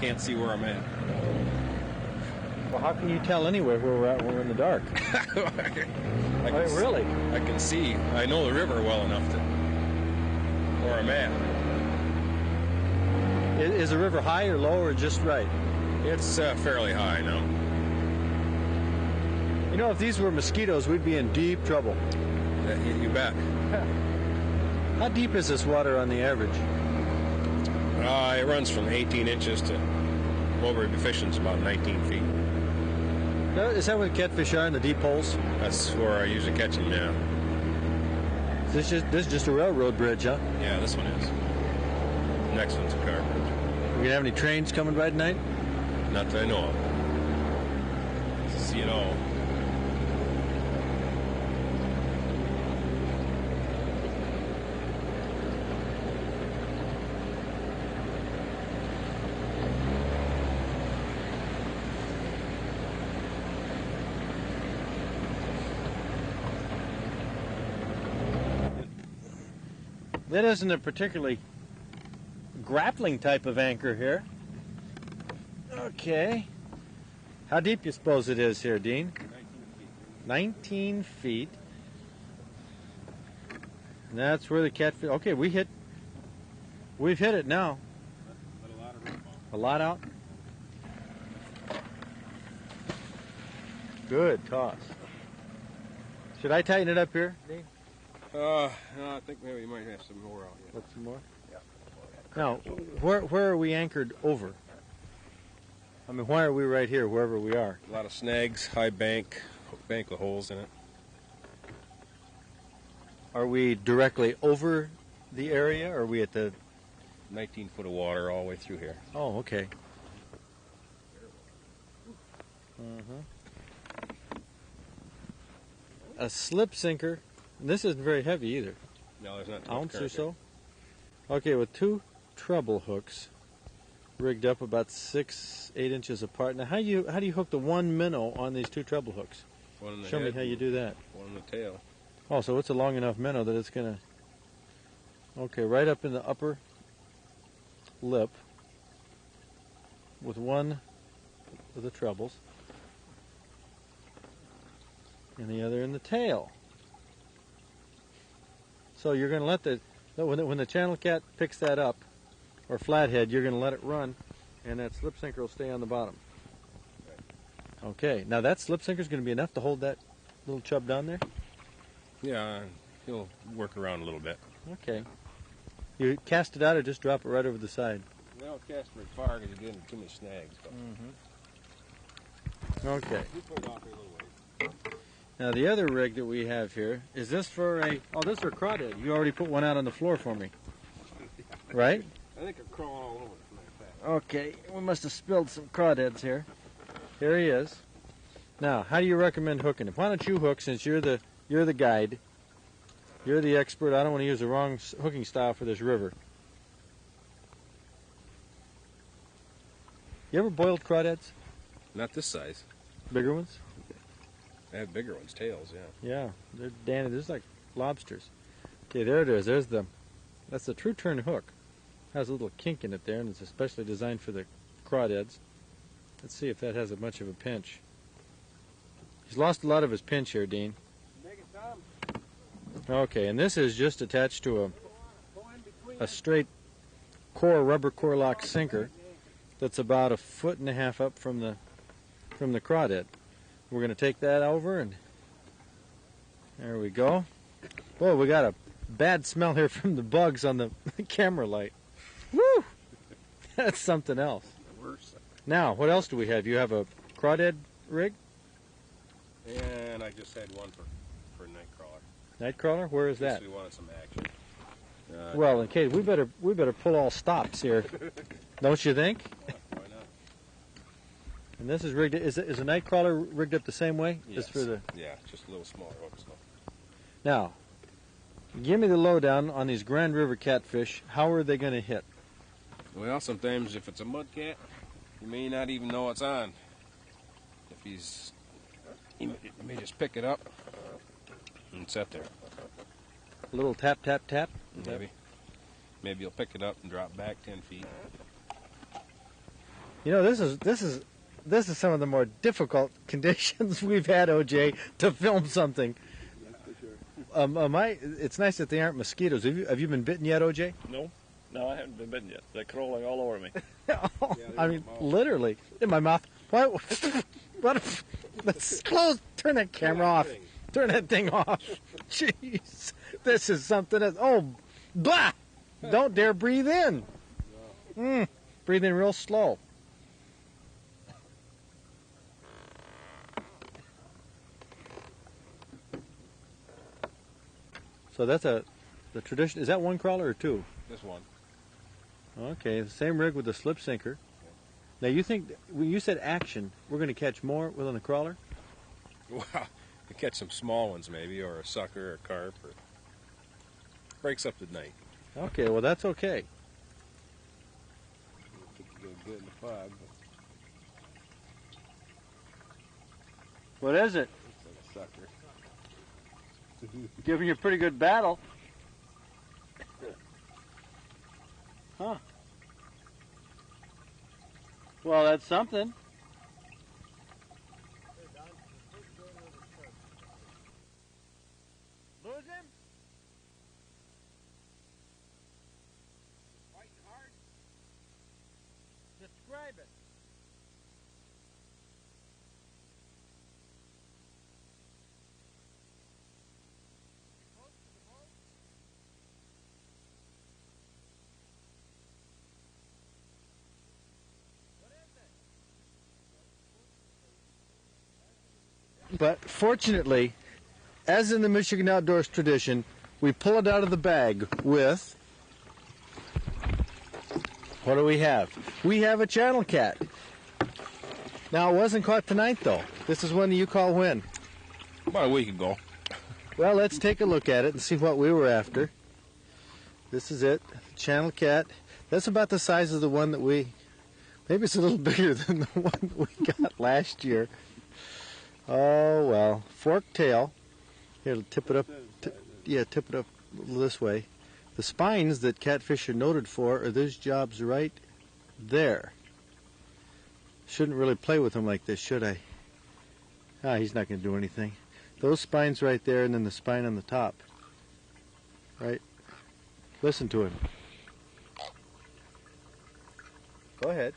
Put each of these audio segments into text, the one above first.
can't see where I'm at. Well, how can you tell anyway where we're at when we're in the dark? Really? I can see. I know the river well enough to where I'm at. Is the river high or low or just right? It's fairly high now. You know, if these were mosquitoes, we'd be in deep trouble. You bet. How deep is this water on the average? It runs from 18 inches to Mulberry Deficient's about 19 feet. Is that where the catfish are in the deep holes? That's where I usually catch them now. This is just a railroad bridge, huh? Yeah, this one is. The next one's a car bridge. We gonna have any trains coming by tonight? Not that I know of. See it all. That isn't a particularly grappling type of anchor here. Okay. How deep do you suppose it is here, Dean? 19 feet. And that's where the catfish... Okay, we've hit it now. A lot out? Good toss. Should I tighten it up here, Dean? No, I think maybe you might have some more out here. Some more? Yeah. Now, where are we anchored over? I mean, why are we right here, wherever we are? A lot of snags, high bank with holes in it. Are we directly over the area, or are we at the... 19 foot of water all the way through here. Oh, okay. A slip sinker. And this isn't very heavy either. No, there's not too ounce much or so. here. Okay, with two treble hooks rigged up about 6-8 inches apart. Now, how do you hook the one minnow on these two treble hooks? One in the Show me head, how you do that. One in the tail. Oh, so it's a long enough minnow that it's gonna. Okay, right up in the upper lip with one of the trebles, and the other in the tail. So you're going to let when the channel cat picks that up, or flathead, you're going to let it run, and that slip sinker will stay on the bottom. Okay, now that slip sinker is going to be enough to hold that little chub down there? Yeah, he'll work around a little bit. Okay. You cast it out or just drop it right over the side? They don't cast very far because you get into too many snags. But Okay. you put it off a little ways. Now the other rig that we have here, is this for a... Oh, this is for a crawdad. You already put one out on the floor for me. Right? I think I'm crawling all over it like that. Okay, we must have spilled some crawdads here. Here he is. Now, how do you recommend hooking him? Why don't you hook, since you're the guide. You're the expert. I don't want to use the wrong hooking style for this river. You ever boiled crawdads? Not this size. Bigger ones? I have bigger ones, tails, yeah. Yeah, they're dandy. They're just like lobsters. Okay, there it is. That's the true turn hook. Has a little kink in it there, and it's especially designed for the crawdads. Let's see if that has much of a pinch. He's lost a lot of his pinch here, Dean. Okay, and this is just attached to a straight rubber core lock sinker that's about 1.5 feet up from the crawdad. We're going to take that over, and there we go. Boy, we got a bad smell here from the bugs on the camera light. Woo! That's something else. Now, what else do we have? You have a crawdad rig? And I just had one for a night crawler. Night crawler? Where is that? We wanted some action. Well, in case we better pull all stops here, don't you think? Why not? And this is rigged. Is a night crawler rigged up the same way? Yes. Just for the... Yeah, just a little smaller hooks though. Now, give me the lowdown on these Grand River catfish. How are they going to hit? Well, sometimes if it's a mud cat, you may not even know it's on. If you may just pick it up and sit there. A little tap, tap, tap? Maybe you'll pick it up and drop back 10 feet. You know, this is some of the more difficult conditions we've had, OJ, to film something. That's for sure. It's nice that they aren't mosquitoes. Have you been bitten yet, OJ? No, I haven't been bitten yet. They're crawling all over me. I mean, literally in my mouth. What? What? Let's close. Turn that camera off. Turn that thing off. Jeez, this is something else. Oh, blah! Don't dare breathe in. Breathe in real slow. So that's the tradition. Is that one crawler or two? This one. Okay, the same rig with the slip sinker. Now you think, when you said action, we're going to catch more with on the crawler? Wow. You catch some small ones maybe, or a sucker, or a carp, or breaks up the night. Okay, well that's okay. Good in the fog, but What is it? it's like a sucker. Giving you a pretty good battle. Huh. Well, that's something. Lose him? Fighting hard? Describe it. But fortunately, as in the Michigan Outdoors tradition, we pull it out of the bag with, what do we have? We have a channel cat. Now, it wasn't caught tonight, though. This is one you call when? About a week ago. Well, let's take a look at it and see what we were after. This is it, channel cat. That's about the size of the one that maybe it's a little bigger than the one that we got last year. Oh, well, forked tail. Here, tip it up. Tip it up this way. The spines that catfish are noted for are those jobs right there. Shouldn't really play with him like this, should I? He's not going to do anything. Those spines right there, and then the spine on the top. Right? Listen to him. Go ahead.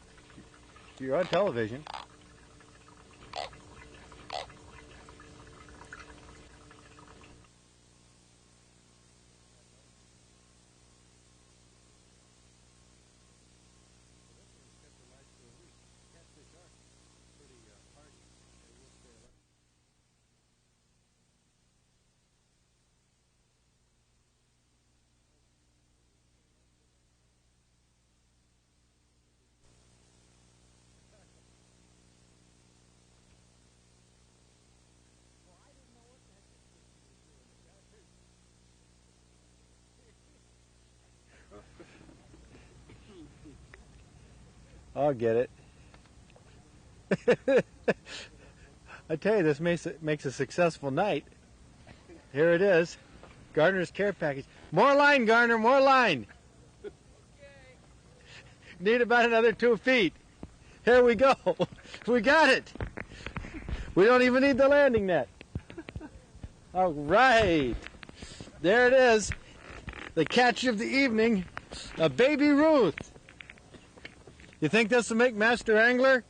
You're on television. I'll get it. I tell you, this makes a successful night. Here it is. Gardner's care package. More line, Gardner, more line. Okay. Need about another 2 feet. Here we go. We got it. We don't even need the landing net. All right. There it is. The catch of the evening, a baby Ruth. You think this will make Master Angler?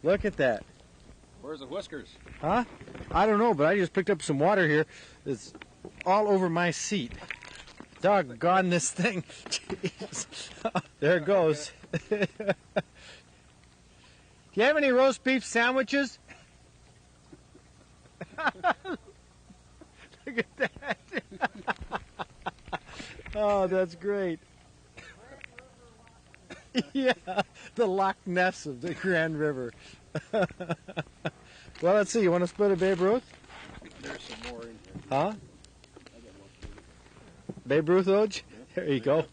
Look at that. Where's the whiskers? Huh? I don't know, but I just picked up some water here. It's all over my seat. Doggone this thing. Jeez. There it goes. Do you have any roast beef sandwiches? Look at that. Oh, that's great. Yeah, the Loch Ness of the Grand River. Well, let's see. You want to split a Babe Ruth? There's some more in here. Huh? Babe Ruth, Oj? There you go.